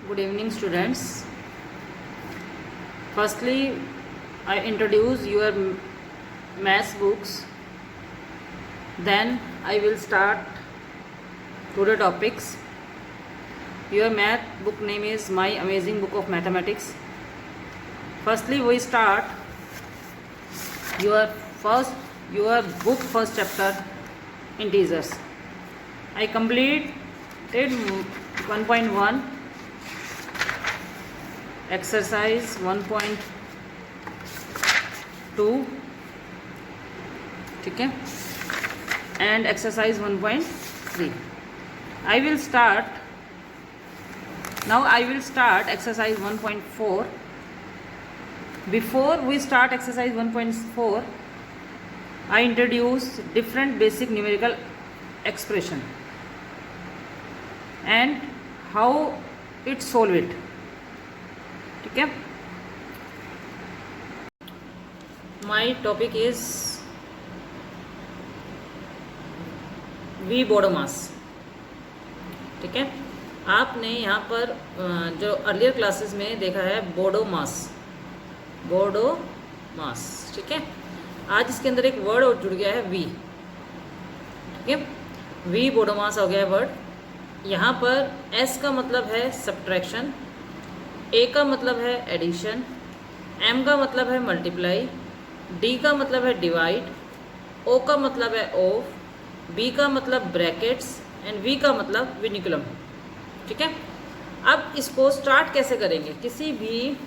Good evening, students. Firstly, I introduce your maths books. Then I will start today topics. Your math book name is My Amazing Book of Mathematics. Firstly, we start your book first chapter, integers. I completed 1.1 exercise 1.2, ठीक है, and exercise 1.3. I will start exercise 1.4. Before we start exercise 1.4, I introduce different basic numerical expression and how it solve it. ठीक है, my topic is वी बोडो मास. ठीक है, आपने यहाँ पर जो अर्लियर क्लासेस में देखा है बोडो मास. ठीक है, आज इसके अंदर एक वर्ड और जुड़ गया है वी. ठीक है, वी बोडो मास हो गया है वर्ड. यहाँ पर एस का मतलब है सब्ट्रैक्शन, ए का मतलब है एडिशन, एम का मतलब है मल्टीप्लाई, डी का मतलब है डिवाइड, ओ का मतलब है ऑफ, बी का मतलब ब्रैकेट्स एंड वी का मतलब विनिकुलम. ठीक है, अब इसको स्टार्ट कैसे करेंगे. किसी भी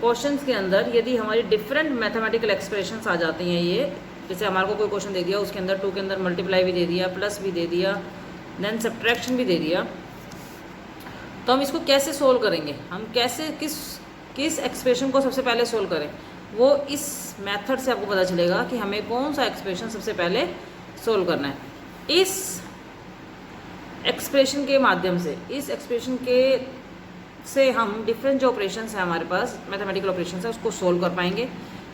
क्वेश्चंस के अंदर यदि हमारी डिफरेंट मैथमेटिकल एक्सप्रेशंस आ जाती हैं, ये जैसे हमारे को कोई क्वेश्चन दे दिया, उसके अंदर 2 के अंदर मल्टीप्लाई भी दे दिया, प्लस भी दे दिया, देन सब्ट्रैक्शन भी दे दिया, तो हम इसको कैसे सोल्व करेंगे. हम कैसे किस एक्सप्रेशन को सबसे पहले सोल्व करें, वो इस मेथड से आपको पता चलेगा कि हमें कौन सा एक्सप्रेशन सबसे पहले सोल्व करना है. इस एक्सप्रेशन के माध्यम से, इस एक्सप्रेशन के से हम डिफरेंट जो ऑपरेशंस हैं हमारे पास, मैथमेटिकल ऑपरेशंस है, उसको सोल्व कर पाएंगे.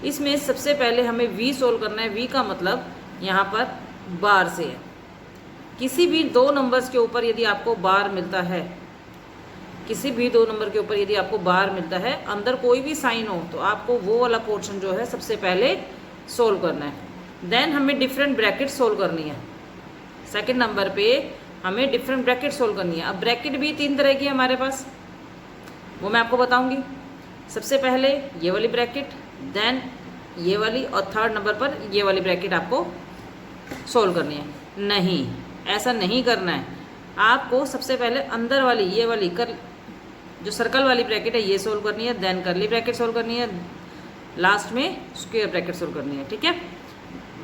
इसमें सबसे पहले हमें वी सोल्व करना है. वी का मतलब यहाँ पर बार से है. किसी भी 2 नंबर्स के ऊपर यदि आपको बार मिलता है, किसी भी 2 नंबर के ऊपर यदि आपको बार मिलता है, अंदर कोई भी साइन हो, तो आपको वो वाला पोर्शन जो है सबसे पहले सोल्व करना है. देन हमें डिफरेंट ब्रैकेट सोल्व करनी है. सेकंड नंबर पे हमें डिफरेंट ब्रैकेट सोल्व करनी है. अब ब्रैकेट भी 3 तरह की है हमारे पास, वो मैं आपको बताऊंगी. सबसे पहले ये वाली ब्रैकेट, देन ये वाली, और थर्ड नंबर पर ये वाली ब्रैकेट आपको सोल्व करनी है. नहीं, ऐसा नहीं करना है. आपको सबसे पहले अंदर वाली ये वाली जो सर्कल वाली ब्रैकेट है ये सोल्व करनी है, देन करली ब्रैकेट सोल्व करनी है, लास्ट में स्क्वायर ब्रैकेट सोल्व करनी है. ठीक है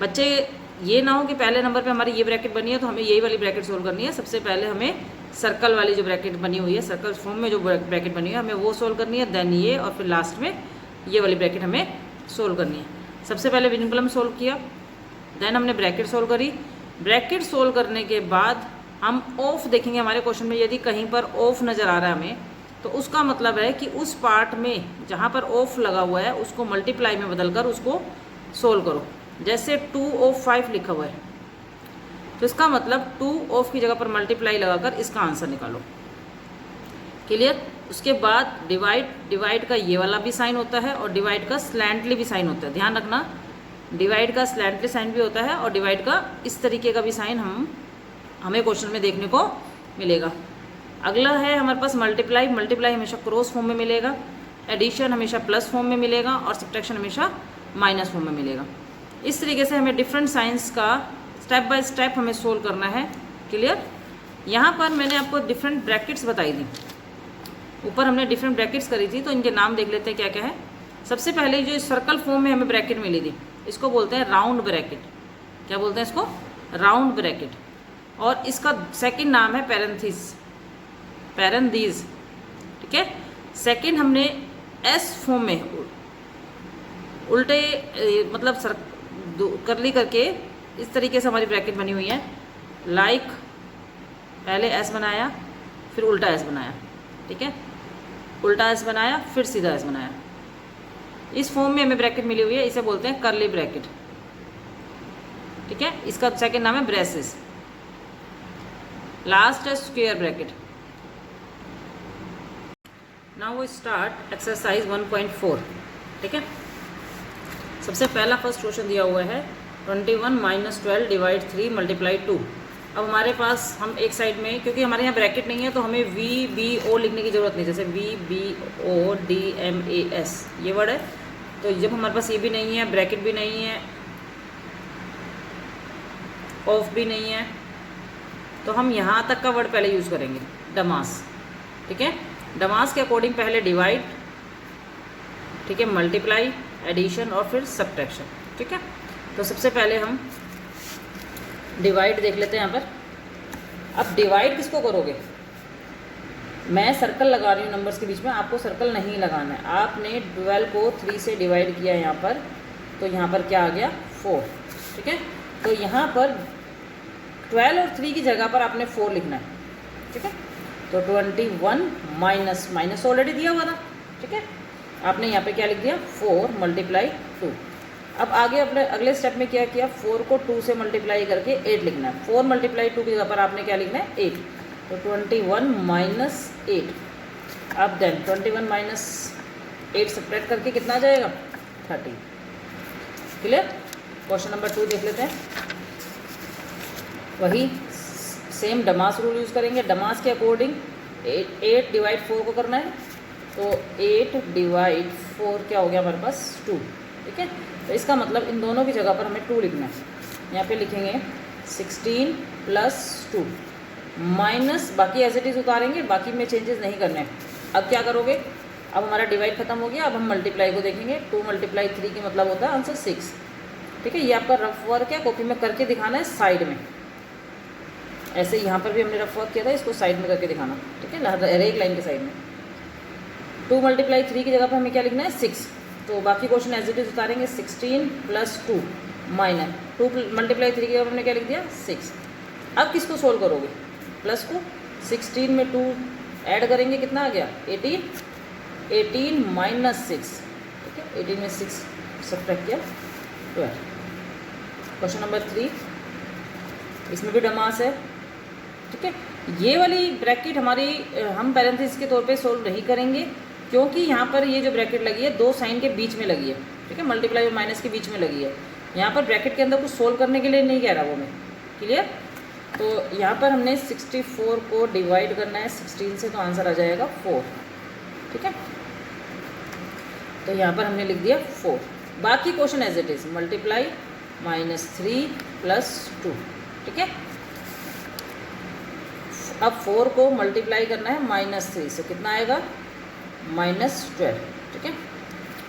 बच्चे, ये ना हो कि पहले नंबर पे हमारी ये ब्रैकेट बनी है तो हमें यही वाली ब्रैकेट सोल्व करनी है. सबसे पहले हमें सर्कल वाली जो ब्रैकेट बनी हुई है, सर्कल फॉर्म में जो ब्रैकेट बनी है, हमें वो सोल्व करनी है, देन ये, और फिर लास्ट में ये वाली ब्रैकेट हमें सोल्व करनी है. सबसे पहले विनिकुलम सोल्व किया, देन हमने ब्रैकेट सोल्व करी. ब्रैकेट सोल्व करने के बाद हम ऑफ देखेंगे. हमारे क्वेश्चन में यदि कहीं पर ऑफ नज़र आ रहा है हमें, तो उसका मतलब है कि उस पार्ट में जहाँ पर ऑफ लगा हुआ है उसको मल्टीप्लाई में बदलकर उसको सोल्व करो. जैसे 2 ऑफ 5 लिखा हुआ है, तो इसका मतलब 2 ऑफ की जगह पर मल्टीप्लाई लगाकर इसका आंसर निकालो. क्लियर. उसके बाद डिवाइड का ये वाला भी साइन होता है और डिवाइड का स्लैंटली भी साइन होता है. ध्यान रखना, डिवाइड का स्लैंटली साइन भी होता है और डिवाइड का इस तरीके का भी साइन हमें क्वेश्चन में देखने को मिलेगा. अगला है हमारे पास मल्टीप्लाई. मल्टीप्लाई हमेशा क्रॉस फॉर्म में मिलेगा, एडिशन हमेशा प्लस फॉर्म में मिलेगा, और सब्ट्रैक्शन हमेशा माइनस फॉर्म में मिलेगा. इस तरीके से हमें डिफरेंट साइंस का स्टेप बाय स्टेप हमें सोल्व करना है. क्लियर. यहाँ पर मैंने आपको डिफरेंट ब्रैकेट्स बताई थी, ऊपर हमने डिफरेंट ब्रैकेट्स करी थी, तो इनके नाम देख लेते हैं क्या क्या है. सबसे पहले जो सर्कल फॉर्म में हमें ब्रैकेट मिली थी, इसको बोलते हैं राउंड ब्रैकेट. क्या बोलते हैं इसको? Round bracket. और इसका सेकंड नाम है पैरेंथीज. ठीक है. सेकंड हमने एस फॉर्म में उल्टे मतलब करली करके इस तरीके से हमारी ब्रैकेट बनी हुई है. लाइक पहले एस बनाया, फिर उल्टा एस बनाया. ठीक है, उल्टा एस बनाया, फिर सीधा एस बनाया. इस फॉर्म में हमें ब्रैकेट मिली हुई है, इसे बोलते हैं कर्ली ब्रैकेट. ठीक है, इसका सेकंड नाम है ब्रेसेस. लास्ट है square bracket. Now we start exercise 1.4। ठीक है, सबसे पहला फर्स्ट क्वेश्चन दिया हुआ है 21 - 12 डिवाइड 3 मल्टीप्लाई 2। अब हमारे पास हम एक साइड में, क्योंकि हमारे यहाँ ब्रैकेट नहीं है तो हमें VBO लिखने की ज़रूरत नहीं, जैसे VBODMAS ये वर्ड है। तो जब हमारे पास ये भी नहीं है, ब्रैकेट भी नहीं है, ऑफ भी नहीं है, तो हम यहाँ तक का वर्ड पहले यूज़ करेंगे, डमास। ठीक है, डमास के अकॉर्डिंग पहले डिवाइड, ठीक है, मल्टीप्लाई, एडिशन और फिर सब्ट्रैक्शन। ठीक है, तो सबसे पहले हम डिवाइड देख लेते हैं यहाँ पर। अब डिवाइड किसको करोगे? मैं सर्कल लगा रही हूँ नंबर्स के बीच में, आपको सर्कल नहीं लगाना है। आपने 12 को 3 से डिवाइड किया यहाँ पर, तो यहाँ पर क्या आ गया? 4। ठीक है, तो यहाँ पर 12 और 3 की जगह पर आपने 4 लिखना है। ठीक है, तो 21 माइनस ऑलरेडी दिया हुआ था। ठीक है, आपने यहाँ पे क्या लिख दिया? 4 मल्टीप्लाई 2। अब आगे अपने अगले स्टेप में क्या किया? 4 को 2 से मल्टीप्लाई करके 8 लिखना है। 4 मल्टीप्लाई 2 की जगह पर आपने क्या लिखना है? 8। तो 21 माइनस 8। अब देन 21 माइनस 8 सब्ट्रैक्ट करके कितना आ जाएगा? 30। क्लियर? क्वेश्चन नंबर 2 देख लेते हैं। वही सेम डमास रूल यूज़ करेंगे। डमास के अकॉर्डिंग 8 डिवाइड 4 को करना है, तो 8 डिवाइड 4 क्या हो गया हमारे पास? 2। ठीक है, तो इसका मतलब इन दोनों की जगह पर हमें 2 लिखना है। यहाँ पे लिखेंगे 16 प्लस 2 माइनस, बाकी एज इट इज़ उतारेंगे, बाकी में चेंजेस नहीं करने हैं। अब क्या करोगे? अब हमारा डिवाइड खत्म हो गया, अब हम मल्टीप्लाई को देखेंगे। 2 मल्टीप्लाई 3 की मतलब होता है आंसर 6। ठीक है, ये आपका रफ वर्क है, कॉपी में करके दिखाना है साइड में। ऐसे यहाँ पर भी हमने रफ वर्क किया था, इसको साइड में करके दिखाना। ठीक है, हर एक लाइन के साइड में। 2 मल्टीप्लाई 3 की जगह पर हमें क्या लिखना है? 6। तो बाकी क्वेश्चन एज इट इज उतारेंगे। 16 प्लस 2 माइनस 2 मल्टीप्लाई 3 की जगह पर हमने क्या लिख दिया? 6। अब किसको सोल्व करोगे? प्लस को 16 में 2 ऐड करेंगे, कितना आ गया? 18। 18 माइनस 6। ठीक है, 18 में 6 सब्ट्रैक्ट किया, 12। क्वेश्चन नंबर 3, इसमें भी डमास है। ठीक है, ये वाली ब्रैकेट हमारी हम पैरेंथेसिस के तौर पे सोल्व नहीं करेंगे, क्योंकि यहाँ पर ये जो ब्रैकेट लगी है 2 साइन के बीच में लगी है। ठीक है, मल्टीप्लाई और माइनस के बीच में लगी है। यहाँ पर ब्रैकेट के अंदर कुछ सोल्व करने के लिए नहीं कह रहा वो मैं। क्लियर? तो यहाँ पर हमने 64 को डिवाइड करना है 16 से, तो आंसर आ जाएगा 4। ठीक है, तो यहाँ पर हमने लिख दिया 4। बाकी question as it is, multiply -3 plus 2। ठीक है, अब 4 को मल्टीप्लाई करना है -3 से, कितना आएगा? -12। ठीक है,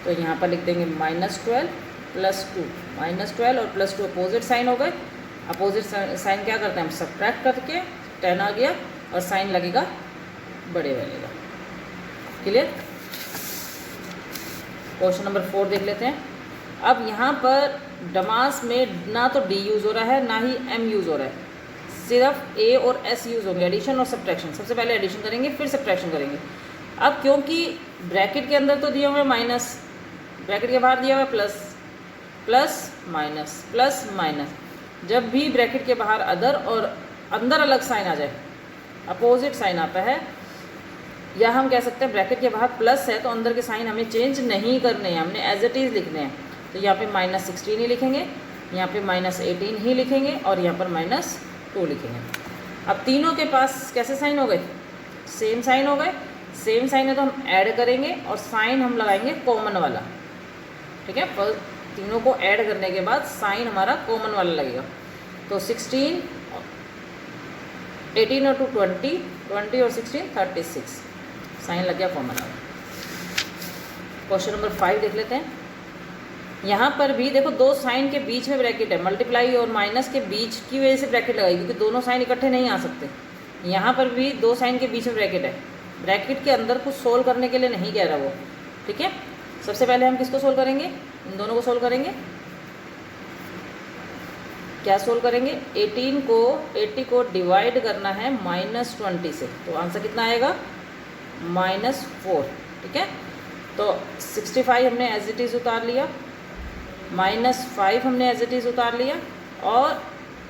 तो यहाँ पर लिख देंगे -12 प्लस 2। -12 और प्लस 2 अपोजिट साइन हो गए। अपोजिट साइन क्या करते हैं हम? सब्ट्रैक्ट करके 10 आ गया और साइन लगेगा बड़े वाले का। क्लियर? क्वेश्चन नंबर 4 देख लेते हैं। अब यहाँ पर डमास में ना तो D यूज़ हो रहा है, ना ही M यूज़ हो रहा है, सिर्फ A और S यूज़ होंगे, एडिशन और सब्ट्रैक्शन। सबसे पहले एडिशन करेंगे, फिर सब्ट्रैक्शन करेंगे। अब क्योंकि ब्रैकेट के अंदर तो दिया हुआ है माइनस, ब्रैकेट के बाहर दिया हुआ है plus, plus minus, plus minus. जब भी ब्रैकेट के बाहर अदर और अंदर अलग साइन आ जाए, अपोजिट साइन आता है, या हम कह सकते हैं ब्रैकेट के बाहर प्लस है तो अंदर के साइन हमें चेंज नहीं करने हैं, हमने एज इट इज़ लिखने हैं। तो यहाँ पे -16 ही लिखेंगे, यहाँ पे -18 ही लिखेंगे और यहाँ पर -2 लिखेंगे। अब तीनों के पास कैसे साइन हो गए? सेम साइन हो गए। सेम साइन है तो हम ऐड करेंगे और साइन हम लगाएंगे कॉमन वाला। ठीक है, पर तीनों को ऐड करने के बाद साइन हमारा कॉमन वाला लगेगा। तो 16, 18 और 2 20, 20 और 16 36, साइन लग गया कॉमन वाला। क्वेश्चन नंबर 5 देख लेते हैं। यहाँ पर भी देखो 2 साइन के बीच में ब्रैकेट है, मल्टीप्लाई और माइनस के बीच की वजह से ब्रैकेट लगाई, क्योंकि दोनों साइन इकट्ठे नहीं आ सकते। यहाँ पर भी 2 साइन के बीच में ब्रैकेट है, ब्रैकेट के अंदर कुछ सोल्व करने के लिए नहीं कह रहा वो। ठीक है, सबसे पहले हम किसको सोल्व करेंगे? इन दोनों को सोल्व करेंगे। क्या सोल्व करेंगे? 80 को डिवाइड करना है -20 से, तो आंसर कितना आएगा? -4। ठीक है, तो 65 हमने एज इट इज़ उतार लिया, -5 हमने एज इट इज़ उतार लिया और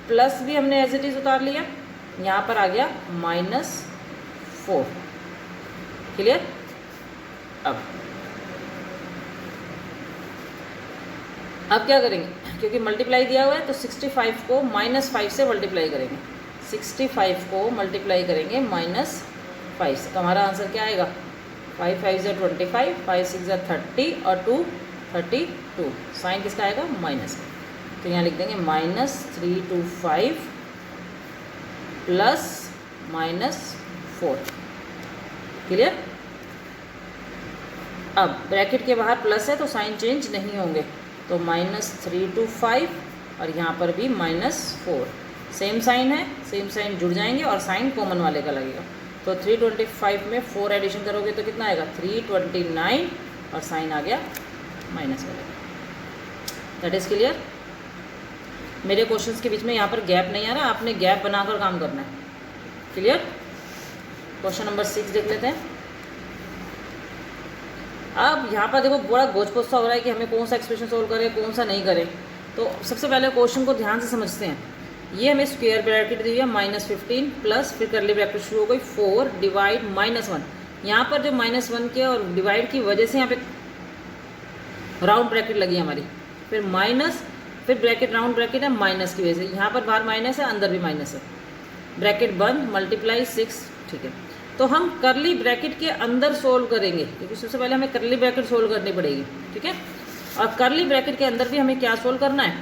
प्लस भी हमने एज इट इज़ उतार लिया। यहाँ पर आ गया -4। क्लियर? अब क्या करेंगे, क्योंकि मल्टीप्लाई दिया हुआ है तो 65 को -5 से मल्टीप्लाई करेंगे। 65 को मल्टीप्लाई करेंगे -5 से, तो हमारा आंसर क्या आएगा, 5 5 = 25, 5 6 = 30 और 2 32। साइन किसका आएगा, माइनस का। तो यहाँ लिख देंगे -325 प्लस -4। क्लियर। अब ब्रैकेट के बाहर प्लस है तो साइन चेंज नहीं होंगे, तो -325 और यहाँ पर भी -4। सेम साइन है, सेम साइन जुड़ जाएंगे और साइन कॉमन वाले का लगेगा। तो 325 में 4 एडिशन करोगे तो कितना आएगा, 329 और साइन आ गया माइनस वाले। That is clear. मेरे क्वेश्चंस के बीच में यहाँ पर गैप नहीं आ रहा, आपने गैप बनाकर काम करना है। क्लियर। क्वेश्चन नंबर 6 देख लेते हैं। अब यहाँ पर देखो बड़ा गोच पोच सा हो रहा है कि हमें कौन सा एक्सप्रेशन सोल्व करें, कौन सा नहीं करें। तो सबसे पहले क्वेश्चन को ध्यान से समझते हैं। ये हमें स्क्वायर ब्रैकेट दी हुई है -15 प्लस, फिर करली ब्रैकेट शुरू हो गई 4 डिवाइड -1। यहाँ पर जो -1 के और डिवाइड की वजह से यहाँ पे राउंड ब्रैकेट लगी हमारी, फिर माइनस, फिर ब्रैकेट राउंड ब्रैकेट है माइनस की वजह से, यहाँ पर बाहर माइनस है अंदर भी माइनस है, ब्रैकेट बंद, मल्टीप्लाई 6। ठीक है, तो हम करली ब्रैकेट के अंदर सोल्व करेंगे, क्योंकि सबसे पहले हमें करली ब्रैकेट सोल्व करनी पड़ेगी। ठीक है, और करली ब्रैकेट के अंदर भी हमें क्या सोल्व करना है,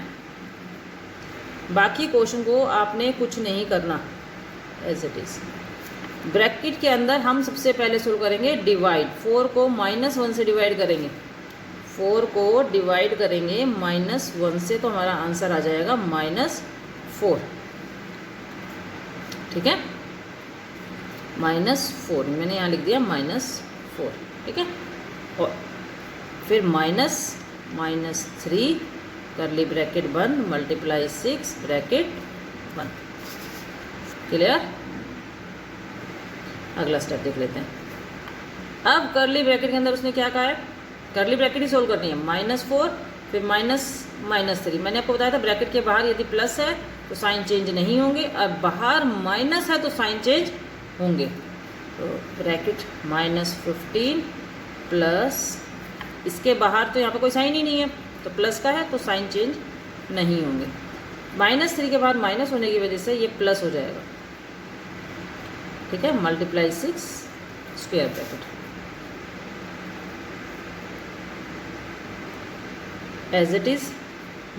बाकी क्वेश्चन को आपने कुछ नहीं करना, एज इट इज़। ब्रैकेट के अंदर हम सबसे पहले सोल्व करेंगे डिवाइड, 4 को -1 से डिवाइड करेंगे, 4 को डिवाइड करेंगे -1 से, तो हमारा आंसर आ जाएगा -4। ठीक है, -4 मैंने यहाँ लिख दिया -4। ठीक है, और फिर -3 करली ब्रैकेट बंद, मल्टीप्लाई 6 ब्रैकेट बंद। क्लियर। अगला स्टेप देख लेते हैं। अब करली ब्रैकेट के अंदर उसने क्या कहा है, करली ब्रैकेट ही सोल्व करनी है, -4 फिर -3। मैंने आपको बताया था ब्रैकेट के बाहर यदि प्लस है तो साइन चेंज नहीं होंगे, अब बाहर माइनस है तो साइन चेंज होंगे। तो ब्रैकेट -15 प्लस, इसके बाहर तो यहाँ पे कोई साइन ही नहीं है, तो प्लस का है तो साइन चेंज नहीं होंगे। -3 के बाद माइनस होने की वजह से ये प्लस हो जाएगा। ठीक है, multiply 6 square bracket, as it is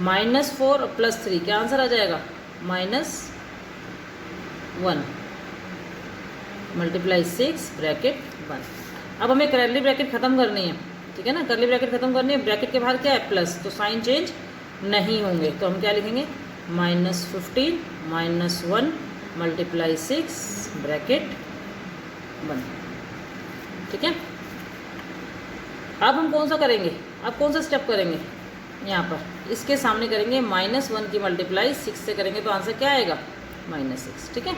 -4 + 3 क्या आंसर आ जाएगा, -1 मल्टीप्लाई 6 ब्रैकेट 1। अब हमें करली ब्रैकेट ख़त्म करनी है। ठीक है ना, करली ब्रैकेट ख़त्म करनी है, ब्रैकेट के बाहर क्या है प्लस, तो साइन चेंज नहीं होंगे, तो हम क्या लिखेंगे, -15 -1 मल्टीप्लाई 6 ब्रैकेट 1। ठीक है, अब हम कौन सा करेंगे, अब कौन सा स्टेप करेंगे, यहाँ पर इसके सामने करेंगे -1 की मल्टीप्लाई 6 से करेंगे, तो आंसर क्या आएगा, -6। ठीक है,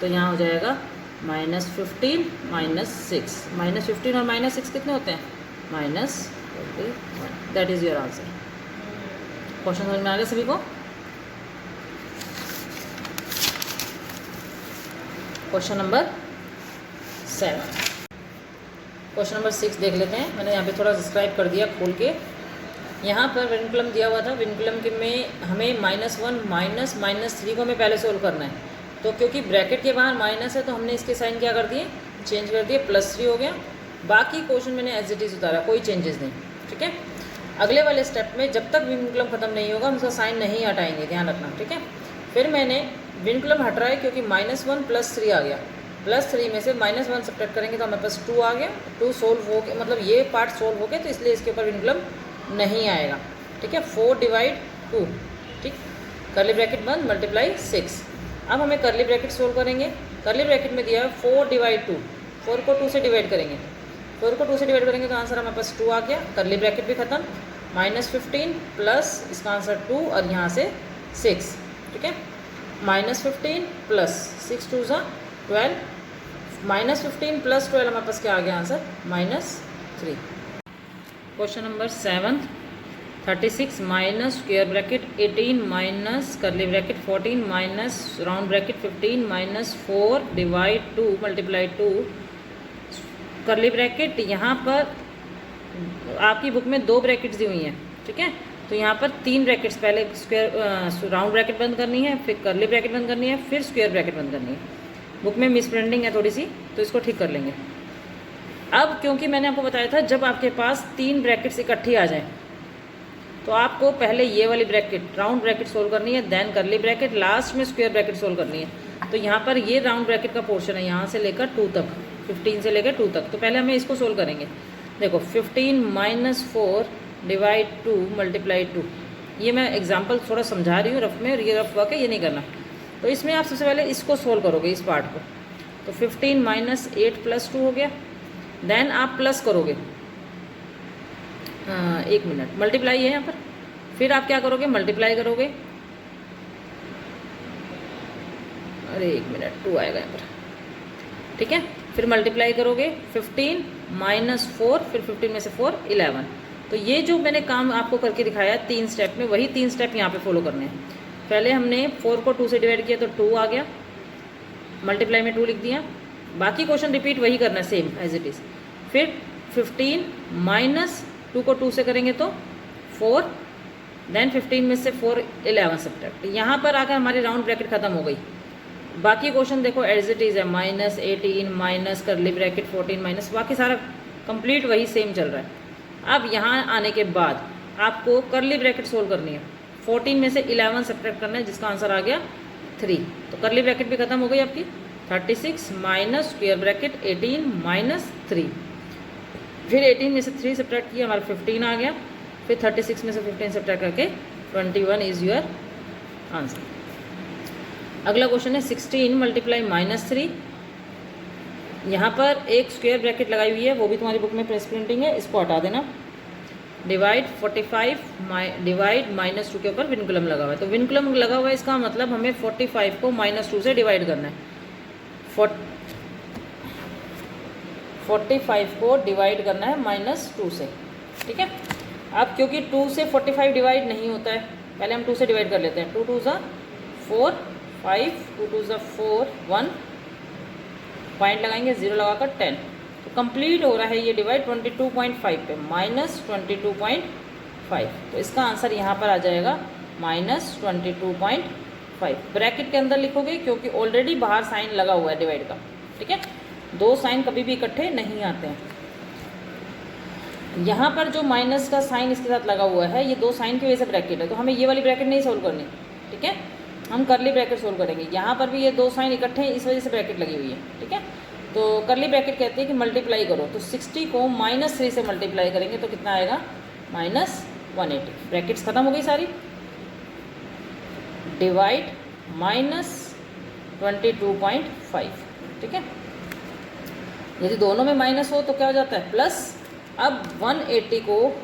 तो यहाँ हो जाएगा -15 -6, -15 और -6 कितने होते हैं, -21। That is your answer. Question समझ में आ गया सभी को। क्वेश्चन नंबर 7, क्वेश्चन नंबर 6 देख लेते हैं। मैंने यहाँ पे थोड़ा सब्सक्राइब कर दिया खोल के। यहाँ पर विनकुलम दिया हुआ था, विनकुलम के में हमें -1 -3 को हमें पहले सोल्व करना है। तो क्योंकि ब्रैकेट के बाहर माइनस है तो हमने इसके साइन क्या कर दिए, चेंज कर दिए, +3 हो गया। बाकी क्वेश्चन मैंने एज इट इज़ उतारा, कोई चेंजेस नहीं। ठीक है, अगले वाले स्टेप में जब तक विनकुलम ख़त्म नहीं होगा हम उसका साइन नहीं हटाएंगे, ध्यान रखना। ठीक है, फिर मैंने विनकुलम हट रहा है क्योंकि -1 + 3 आ गया, +3 में से -1 सब्ट्रैक्ट करेंगे तो हमारे पास 2 आ गया। 2 सोल्व हो गया, मतलब ये पार्ट सोल्व हो गया, तो इसलिए इसके ऊपर विनकुलम नहीं आएगा। ठीक है, 4 डिवाइड 2। ठीक, करली ब्रैकेट बंद, मल्टीप्लाई 6। अब हमें करली ब्रैकेट सोल्व करेंगे। करली ब्रैकेट में दिया है 4 डिवाइड 2, 4 को 2 से डिवाइड करेंगे, 4 को 2 से डिवाइड करेंगे तो आंसर हमारे पास 2 आ गया। करली ब्रैकेट भी खत्म, -15 प्लस इसका आंसर 2 और यहाँ से 6। ठीक है, -15 प्लस 6 2 = 12, -15 प्लस 12 हमारे पास क्या आ गया answer, -3। Question number 7, 36 minus square bracket 18 minus करली bracket 14 minus round bracket 15 -4 divide 2 multiply 2 करली ब्रैकेट। यहाँ पर आपकी बुक में 2 ब्रैकेट्स दी हुई हैं, ठीक है। तो यहाँ पर 3 ब्रैकेट्स, पहले स्क्वायर राउंड ब्रैकेट बंद करनी है, फिर कर्ली ब्रैकेट बंद करनी है, फिर स्क्वायर ब्रैकेट बंद करनी है। बुक में मिसप्रिंटिंग है थोड़ी सी, तो इसको ठीक कर लेंगे। अब क्योंकि मैंने आपको बताया था जब आपके पास 3 ब्रैकेट्स इकट्ठी आ जाएं तो आपको पहले ये वाली ब्रैकेट राउंड ब्रैकेट सोल्व करनी है, देन कर्ली ब्रैकेट, लास्ट में स्क्वायर ब्रैकेट सोल्व करनी है। तो यहाँ पर ये राउंड ब्रैकेट का पोर्शन है यहाँ से लेकर 2 तक, 15 से लेकर 2 तक। तो पहले हमें इसको सोल्व करेंगे। देखो 15 - 4 / 2 × 2। ये मैं एग्जाम्पल थोड़ा समझा रही हूँ रफ में, और ये रफ वर्क है, ये नहीं करना। तो इसमें आप सबसे पहले इसको सोल्व करोगे, इस पार्ट को। तो 15 - 8 + 2 हो गया। देन आप प्लस करोगे, 1 मिनट, मल्टीप्लाई है यहाँ पर। फिर आप क्या करोगे, मल्टीप्लाई करोगे, अरे 1 मिनट, 2 आएगा यहाँ पर, ठीक है। फिर मल्टीप्लाई करोगे 15 - 4, फिर 15 में से 4 11। तो ये जो मैंने काम आपको करके दिखाया 3 स्टेप में, वही 3 स्टेप यहाँ पे फॉलो करने हैं। पहले हमने 4 को 2 से डिवाइड किया तो 2 आ गया, मल्टीप्लाई में 2 लिख दिया। बाकी क्वेश्चन रिपीट वही करना है, सेम एज इट इज़। फिर 15 - 2 को 2 से करेंगे तो 4, देन 15 में से 4 11 सब्ट्रैक्ट। यहाँ पर आकर हमारी राउंड ब्रैकेट ख़त्म हो गई। बाकी क्वेश्चन देखो एज इट इज़ है, -18 माइनस कर्ली ब्रैकेट 14 माइनस, बाकी सारा कंप्लीट वही सेम चल रहा है। अब यहाँ आने के बाद आपको कर्ली ब्रैकेट सोल्व करनी है। 14 में से 11 सब्ट्रैक्ट करना है, जिसका आंसर आ गया 3। तो कर्ली ब्रैकेट भी खत्म हो गई आपकी। 36 माइनस स्क्वायर ब्रैकेट 18 माइनस 3, फिर 18 में से 3 सब्ट्रैक्ट किया, हमारा 15 आ गया। फिर 36 में से 15 सब्ट्रैक्ट करके 21 इज़ योर आंसर। अगला क्वेश्चन है 16 × -3। यहाँ पर एक स्क्वायर ब्रैकेट लगाई हुई है, वो भी तुम्हारी बुक में प्रिंटिंग है, इसको हटा देना। डिवाइड 45 डिवाइड -2 के ऊपर विनकुलम लगा हुआ है। तो विनकुलम लगा हुआ है, इसका मतलब हमें 45 को -2 से डिवाइड करना है। 45 को डिवाइड करना है -2 से, ठीक है। अब क्योंकि 2 से 45 डिवाइड नहीं होता है, पहले हम 2 से डिवाइड कर लेते हैं। 2 × 2 = 4, 5, 2 × 2 = 4, 1 पॉइंट लगाएंगे, 0 लगाकर 10। तो कंप्लीट हो रहा है ये डिवाइड 22.5 पे, -22.5। तो इसका आंसर यहाँ पर आ जाएगा -22.5। ब्रैकेट के अंदर लिखोगे क्योंकि ऑलरेडी बाहर साइन लगा हुआ है डिवाइड का, ठीक है। 2 साइन कभी भी इकट्ठे नहीं आते हैं। यहाँ पर जो माइनस का साइन इसके साथ लगा हुआ है, ये 2 साइन की वजह से ब्रैकेट है, तो हमें ये वाली ब्रैकेट नहीं सोल्व करनी, ठीक है। हम कर्ली ब्रैकेट सोल्व करेंगे। यहाँ पर भी ये 2 साइन इकट्ठे हैं, इस वजह से ब्रैकेट लगी हुई है, ठीक है। तो कर्ली ब्रैकेट कहते हैं कि मल्टीप्लाई करो, तो 60 को -3 से मल्टीप्लाई करेंगे तो कितना आएगा, -180। ब्रैकेट्स खत्म हो गई सारी। डिवाइड -22.5, ठीक है। यदि दोनों में माइनस हो तो क्या हो जाता है, प्लस। अब 180 को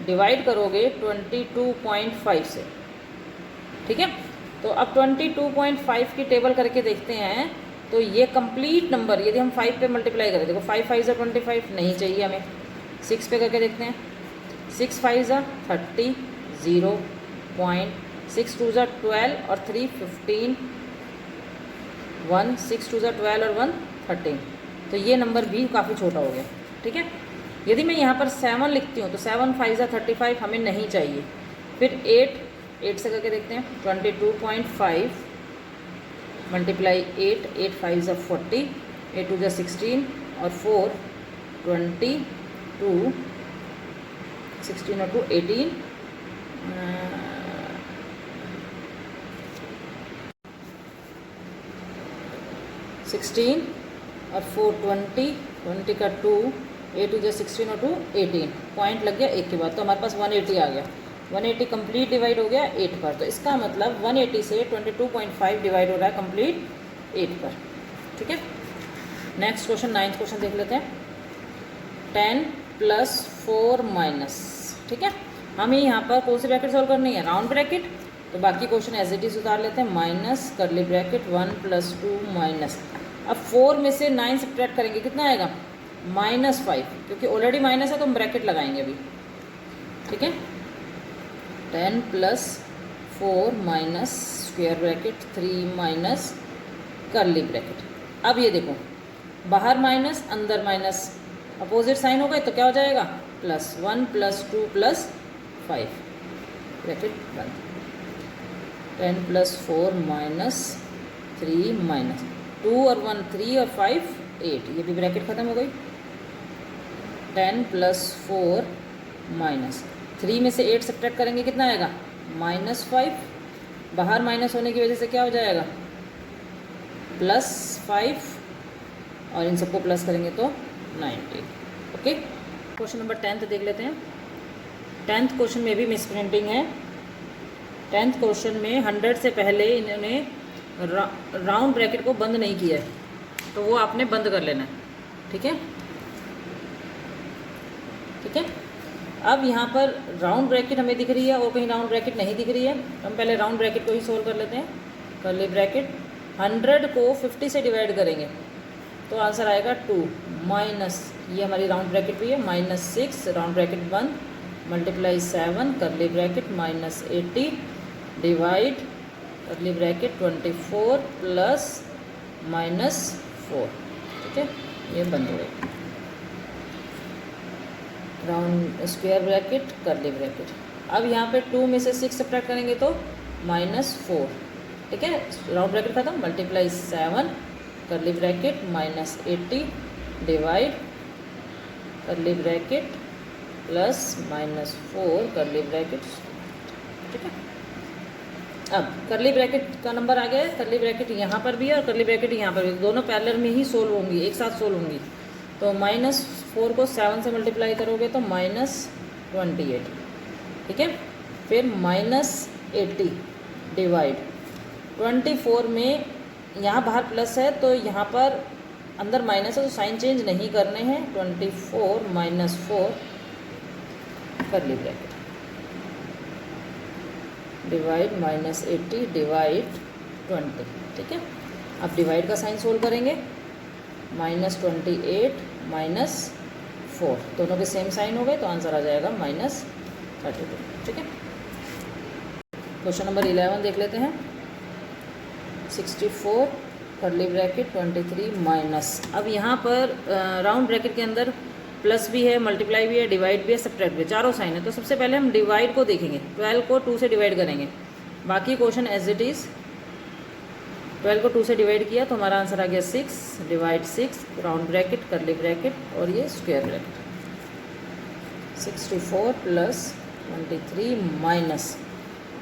डिवाइड करोगे 22.5 से, ठीक है। तो अब 22.5 की टेबल करके देखते हैं, तो ये कंप्लीट नंबर यदि हम 5 पे मल्टीप्लाई करें, देखो 5 × 5 = 25, नहीं चाहिए हमें। 6 पे करके देखते हैं, 6 × 5 = 30, 0 पॉइंट, 6 × 2 = 12 और 3 15, 1 6 × 2 = 12 और 1 13। तो ये नंबर भी काफ़ी छोटा हो गया, ठीक है। यदि मैं यहाँ पर 7 लिखती हूँ तो 7 × 5 = 35, हमें नहीं चाहिए। फिर 8 से करके देखते हैं, 22.5 मल्टीप्लाई 8, 8 × 5 = 40, 8 × 2 = 16 और 4 22, 16 और 2 18, 16 और 4 20, 20 का 2, 8 × 2 = 16 और 2 18, पॉइंट लग गया 1 के बाद, तो हमारे पास 180 आ गया। 180 कंप्लीट डिवाइड हो गया 8 पर, तो इसका मतलब 180 से 22.5 डिवाइड हो रहा है कंप्लीट 8 पर, ठीक है। नेक्स्ट क्वेश्चन 9th क्वेश्चन देख लेते हैं। 10 + 4 - ठीक है। हमें यहाँ पर कौन सी ब्रैकेट सॉल्व करनी है, राउंड ब्रैकेट। तो बाकी क्वेश्चन एज इट इज उतार लेते हैं, माइनस कर्ली ब्रैकेट 1 + 2 माइनस। अब 4 में से 9 सब्ट्रैक्ट करेंगे, कितना आएगा, -5, क्योंकि ऑलरेडी माइनस है तो हम ब्रैकेट लगाएंगे अभी, ठीक है। 10 + 4 minus square bracket 3 minus curly bracket. अब ये देखो, बाहर माइनस अंदर माइनस, अपोजिट साइन हो गए तो क्या हो जाएगा, +1 +2 +5 ब्रैकेट बंद। 10 +4 -3 -2 और 1 3 और 5 8, ये भी ब्रैकेट ख़त्म हो गई। 10 +4 -3 में से 8 सब्ट्रैक्ट करेंगे कितना आएगा, -5। बाहर माइनस होने की वजह से क्या हो जाएगा, +5, और इन सबको प्लस करेंगे तो 90। ओके, क्वेश्चन नंबर 10th देख लेते हैं। 10th क्वेश्चन में भी मिसप्रिंटिंग है। 10th क्वेश्चन में 100 से पहले इन्होंने राउंड ब्रैकेट को बंद नहीं किया है, तो वो आपने बंद कर लेना है। ठीक है, ठीक है। अब यहाँ पर राउंड ब्रैकेट हमें दिख रही है और कहीं राउंड ब्रैकेट नहीं दिख रही है। हम पहले राउंड ब्रैकेट को ही सोल्व कर लेते हैं। कर्ली ब्रैकेट 100 को 50 से डिवाइड करेंगे तो आंसर आएगा 2 माइनस, ये हमारी राउंड ब्रैकेट भी है, -6 राउंड ब्रैकेट बंद multiply 7 curly bracket -80 divide curly bracket 24 plus -4। ठीक है, ये बंद हो गई। Round square bracket curly bracket. अब यहाँ पे 2 में से 6 सब्ट्रैक्ट करेंगे तो -4। ठीक है, राउंड ब्रैकेट खत्म multiply 7 curly bracket -80 divide curly bracket plus -4 curly bracket. ठीक है, अब कर्ली ब्रैकेट का नंबर आ गया है। कर्ली ब्रैकेट यहाँ पर भी है और कर्ली ब्रैकेट यहाँ पर भी, दोनों पैरेलल में ही सोल्व होंगी, एक साथ सोल्व होंगी। तो -4 को 7 से मल्टीप्लाई करोगे तो -28। ठीक है, फिर -80 डिवाइड 24 में, यहाँ बाहर प्लस है तो यहाँ पर अंदर माइनस है तो साइन चेंज नहीं करने हैं। 24 -4 कर्ली ब्रैकेट डिवाइड -80 डिवाइड 20। ठीक है, अब डिवाइड का साइन सोल्व करेंगे, -28 -4 दोनों के सेम साइन हो गए तो आंसर आ जाएगा -32। ठीक है, क्वेश्चन नंबर 11 देख लेते हैं। 64 कर्ली ब्रैकेट 23 माइनस, अब यहाँ पर राउंड ब्रैकेट के अंदर प्लस भी है, मल्टीप्लाई भी है, डिवाइड भी है, सब्ट्रैक्ट भी है, चारों साइन है। तो सबसे पहले हम डिवाइड को देखेंगे। 12 को 2 से डिवाइड करेंगे, बाकी क्वेश्चन एज इट इज़। 12 को 2 से डिवाइड किया तो हमारा आंसर आ गया 6 divide 6 round bracket curly bracket और ये स्क्वायर ब्रैकेट। 64 प्लस 23 माइनस,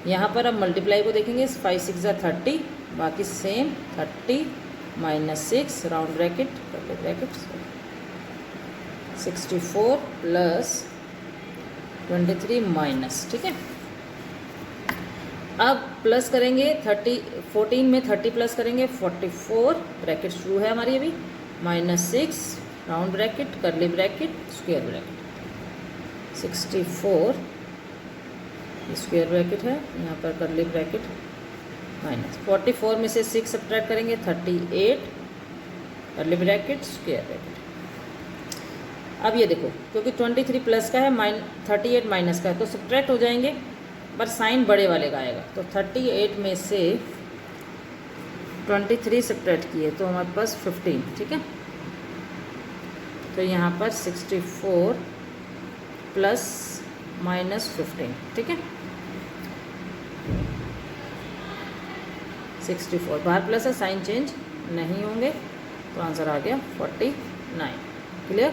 यहाँ पर अब मल्टीप्लाई को देखेंगे, 5 6 30, बाकी same 30 -6 round bracket curly bracket. 64 plus 23 minus. ठीक है, अब प्लस करेंगे 14 में 30 प्लस करेंगे 44, ब्रैकेट शुरू है हमारी अभी, -6 round bracket curly bracket square bracket. 64 square bracket है, यहाँ पर कर्ली ब्रैकेट माइनस 44 में से 6 सब्ट्रैक्ट करेंगे 38 कर्ली ब्रैकेट स्क्वायर ब्रैकेट। अब ये देखो, क्योंकि 23 प्लस का है 38 माइनस का है तो सब्ट्रैक्ट हो जाएंगे, पर साइन बड़े वाले का आएगा। तो 38 में से 23 सब्ट्रैक्ट किए तो हमारे पास 15। ठीक है, तो यहाँ पर 64 प्लस -15। ठीक है, 64 बाहर प्लस है, साइन चेंज नहीं होंगे तो आंसर आ गया 49। क्लियर।